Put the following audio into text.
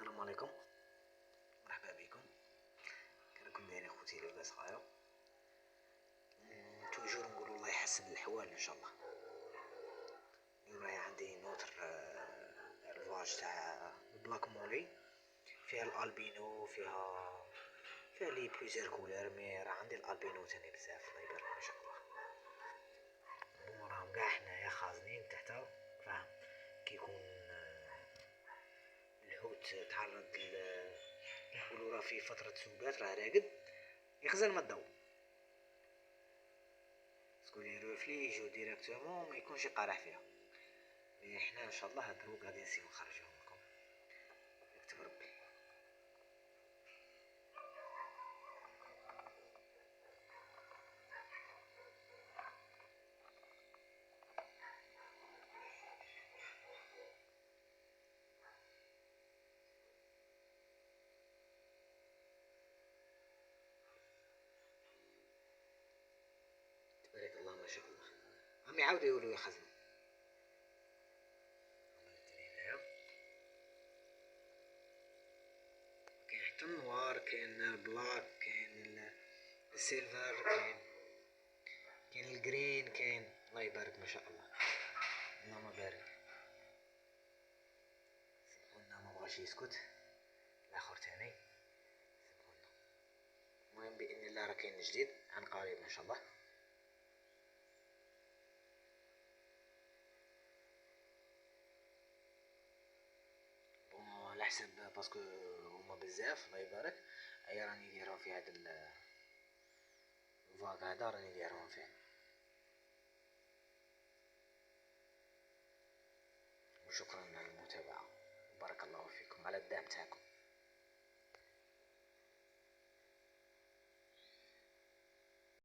السلام عليكم، مرحبا بكم. كيراكم دايرين خوتي لاباس غاية؟ توجور نقولوا الله يحسن الأحوال إن شاء الله. اليوم راهي عندي نوتر رواج تاع بلاك مولي، فيها الألبينو، فيها لي بليزير كولار، مي راه عندي الألبينو تاني بزاف الله يبارك ما شاء الله. بون راهم قاع حنايا خازنين تحتا، فاهم كيكون الحوت تعرض نقولوا راه في فترة سوقات راه راقد يخزن ما الضو، تقول لي روفلي يجو ديراكتومون ما يكونش قارح فيها. مي حنا ان شاء الله هاد الدروك غادي نسيو نخرجوهم لكم، يكتب ربي. تبارك الله ما شاء الله. عم يعاودوا يقولوا يخزنوا. كاين حتى النوار، كاين البلاك، كاين السيلفر، كاين الجرين، كاين الله يبارك ما شاء الله. اللهم بارك. قلنا ما بغاش يسكت الاخر تاني. المهم باذن الله راه كاين جديد عن قريب ان شاء الله. بون على حسب باسكو هما بزاف الله يبارك، ايا راني دايرهم في هاد الفاك هذا راني دايرهم فيه. وشكرا على المتابعة، بارك الله فيكم على الدعم تاعكم.